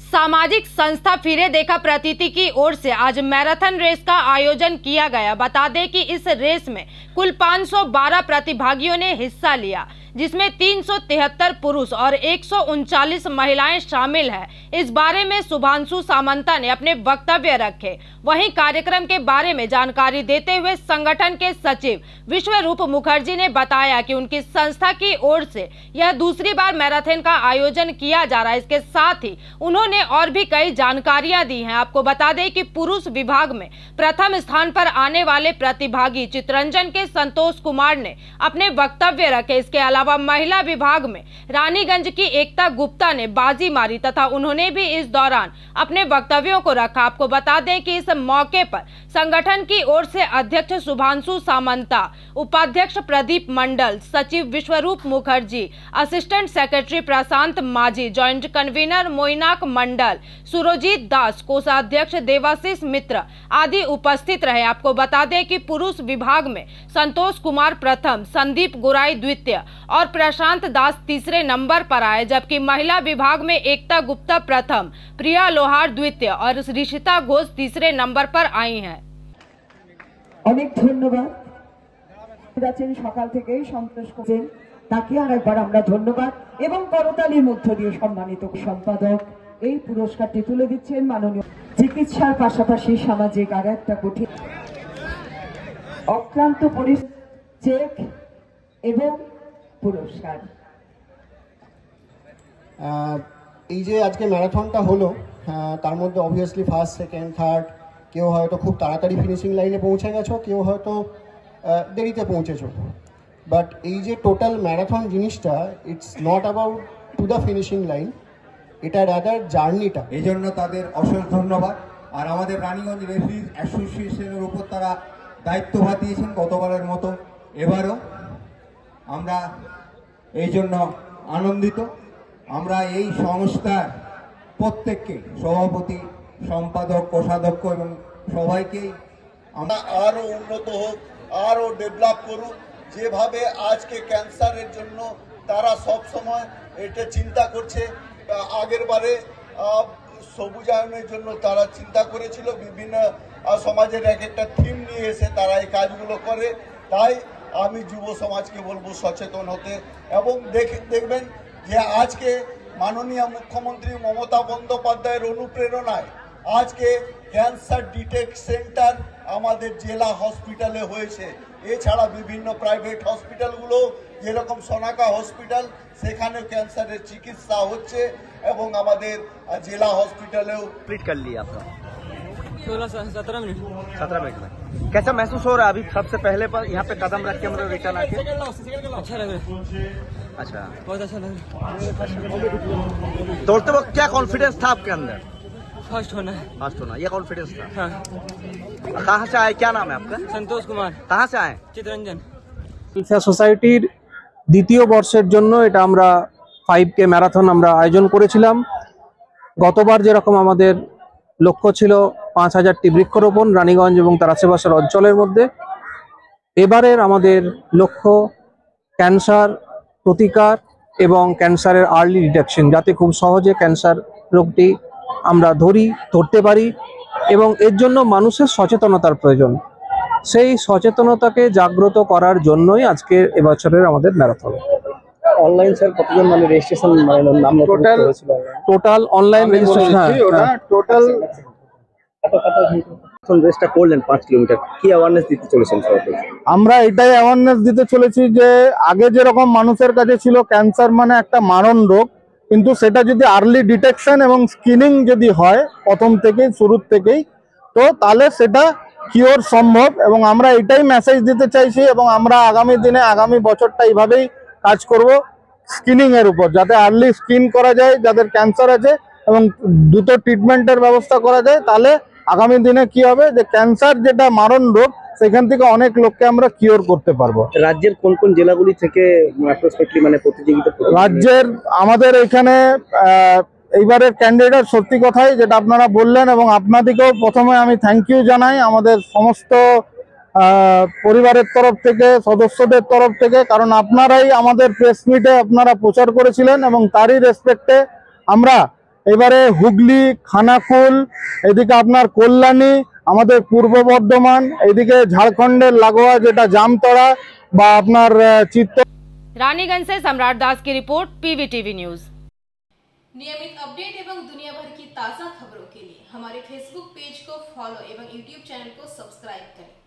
सामाजिक संस्था फिरे देखा प्रतीति की ओर से आज मैराथन रेस का आयोजन किया गया। बता दें कि इस रेस में कुल 512 प्रतिभागियों ने हिस्सा लिया, जिसमें 373 पुरुष और 139 महिलाएं शामिल हैं। इस बारे में शुभांशु सामंता ने अपने वक्तव्य रखे। वहीं कार्यक्रम के बारे में जानकारी देते हुए संगठन के सचिव विश्वरूप मुखर्जी ने बताया कि उनकी संस्था की ओर से यह दूसरी बार मैराथन का आयोजन किया जा रहा है। इसके साथ ही उन्होंने और भी कई जानकारियां दी हैं। आपको बता दें कि पुरुष विभाग में प्रथम स्थान पर आने वाले प्रतिभागी चितरंजन के संतोष कुमार ने अपने वक्तव्य रखे। इसके अलावा महिला विभाग में रानीगंज की एकता गुप्ता ने बाजी मारी तथा उन्होंने भी इस दौरान अपने वक्तव्यों को रखा। आपको बता दें कि इस मौके पर संगठन की ओर से अध्यक्ष शुभांशु सामंता, उपाध्यक्ष प्रदीप मंडल, सचिव विश्वरूप मुखर्जी, असिस्टेंट सेक्रेटरी प्रशांत माझी, ज्वाइंट कन्वीनर मोइनाक मंडल, सुरजीत दास, कोषाध्यक्ष देवाशीष मित्र आदि उपस्थित रहे। आपको बता दें कि पुरुष विभाग में संतोष कुमार प्रथम, संदीप गुराई द्वितीय और प्रशांत दास तीसरे नंबर पर आए, जबकि महिला विभाग में एकता गुप्ता प्रथम, प्रिया लोहार द्वितीय और ऋषिता घोष तीसरे नंबर पर आई हैं। अनेक धन्यवाद। সকাল থেকেই সন্তোষ করছেন, তাকে আরেকবার আমরা ধন্যবাদ এবং করতালির মধ্য দিয়ে সম্মানিত সম্পাদক এই পুরস্কারটি তুলে দিচ্ছেন মাননীয় চিকিৎসার পাশাপাশি সামাজিক আর একটা কঠিন অক্লান্ত চেক এবং পুরস্কার। এই যে আজকে ম্যারাথনটা হলো, তার মধ্যে অবভিয়াসলি ফার্স্ট, সেকেন্ড, থার্ড, কেউ হয়তো খুব তাড়াতাড়ি ফিনিশিং লাইনে পৌঁছে গেছো, কেউ হয়তো দেরিতে পৌঁছেছো। বাট এই যে টোটাল ম্যারাথন জিনিসটা, it's not about to the finishing line, এটা রাদার জার্নিটা। এই জন্য তাদের অশেষ ধন্যবাদ। আর আমাদের রানীগঞ্জ রেফারি অ্যাসোসিয়েশনের উপর তারা দায়িত্বভার দিয়েছেন গতবারের মতো এবারও। আমরা এই জন্য আনন্দিত। আমরা এই সংস্থার প্রত্যেককে, সভাপতি, সম্পাদক, কোষাধ্যক্ষ এবং সবাইকেই আমরা আরও উন্নত হোক, আরও ডেভেলপ করুক। যেভাবে আজকে ক্যান্সারের জন্য তারা সব সময় এটা চিন্তা করছে, আগের বারে সবুজায়নের জন্য তারা চিন্তা করেছিল, বিভিন্ন সমাজের এক একটা থিম নিয়ে এসে তারা এই কাজগুলো করে। তাই আমি যুব সমাজকে বলবো সচেতন হতে এবং দেখবেন যে আজকে মাননীয় মুখ্যমন্ত্রী মমতা বন্দ্যোপাধ্যায়ের অনুপ্রেরণায় আজকে ক্যান্সার ডিটেক্ট সেন্টার আমাদের জেলা হসপিটালে হয়েছে। এছাড়া বিভিন্ন প্রাইভেট হসপিটালগুলো যেরকম সোনাকা হসপিটাল, সেখানেও ক্যান্সারের চিকিৎসা হচ্ছে এবং আমাদের জেলা हॉस्पिटलेও कंप्लीट कर लिया आपका 17 मिनट में। कैसा महसूस हो रहा है अभी सबसे पहले पर यहाँ पे कदम रख के मतलब रिटर्न आके? अच्छा लग रहा है। अच्छा, बहुत अच्छा लग रहा है। दौड़ते वक्त क्या कॉन्फिडेंस था आपके अंदर? फर्स्ट होना है। फर्स्ट होना, ये कॉन्फिडेंस था। हाँ। कहाँ से आए, क्या नाम है आपका? संतोष कुमार। कहाँ से आए? चितरंजन। সোসাইটির দ্বিতীয় বর্ষের জন্য এটা আমরা 5K ম্যারাথন আমরা আয়োজন করেছিলাম। গতবার যেরকম আমাদের লক্ষ্য ছিল 5000টি বৃক্ষরোপণ রানীগঞ্জ এবং তার আশেপাশের অঞ্চলের মধ্যে, এবারের আমাদের লক্ষ্য ক্যান্সার প্রতিকার এবং ক্যান্সারের আর্লি ডিটেকশন, যাতে খুব সহজে ক্যান্সার রোগটি আমরা ধরতে পারি এবং এর জন্য মানুষের সচেতনতার প্রয়োজন। সেই সচেতনতাকে জাগ্রত করার জন্যই আজকে এবছরের আমাদের ম্যারাথন। অনলাইন স্যার কতজন মানে রেজিস্ট্রেশন মানে নাম টোটাল অনলাইন রেজিস্ট্রেশন টোটাল রেসটা করলেন 5 কিলোমিটার, কি অ্যাওয়ারনেস দিতে চলেছেন সবাইকে? আমরা এটাই অ্যাওয়ারনেস দিতে চলেছি যে আগে যেরকম মানুষের কাছে ছিল ক্যান্সার মানে একটা মারণ রোগ, কিন্তু সেটা যদি আর্লি ডিটেকশন এবং স্ক্রিনিং যদি হয় প্রথম থেকেই, শুরুর থেকেই, তো তাহলে সেটা কিওর সম্ভব। এবং আমরা এটাই মেসেজ দিতে চাইছি এবং আমরা আগামী দিনে, আগামী বছরটা এইভাবেই কাজ করব স্ক্রিনিং এর উপর, যাতে আর্লি স্ক্রিন করা যায় যাদের ক্যান্সার আছে এবং দ্রুত ট্রিটমেন্টের ব্যবস্থা করা যায়। তাহলে আগামী দিনে কি হবে যে ক্যান্সার যেটা মারণ রোগ, সেখান থেকে অনেক লোককে আমরা কিওর করতে পারবো। রাজ্যের কোন কোন জেলাগুলি থেকে মানে প্রতিযোগিতা? রাজ্যের আমাদের এখানে এইবারের ক্যান্ডিডেট সত্যি কথাই যেটা আপনারা বললেন, এবং আপনাদেরকেও প্রথমে আমি থ্যাংক ইউ জানাই আমাদের সমস্ত পরিবারের তরফ থেকে, সদস্যদের তরফ থেকে, কারণ আপনারাই আমাদের প্রেস মিটে আপনারা প্রচার করেছিলেন এবং তারই রেসপেক্টে আমরা এবারে হুগলি, খানাকুল, এদিকে আপনার কল্যাণী, আমাদের পূর্ব বর্ধমান, এদিকে ঝাড়খণ্ডের লাগোয়া যেটা জামতরা বা আপনার চিত্ত। रानीगंज से सम्राट दास की रिपोर्ट, पीवीटीवी न्यूज। नियमित अपडेट एवं दुनिया भर की ताज़ा खबरों के लिए हमारे फेसबुक पेज को फॉलो एवं यूट्यूब चैनल को सब्सक्राइब करें।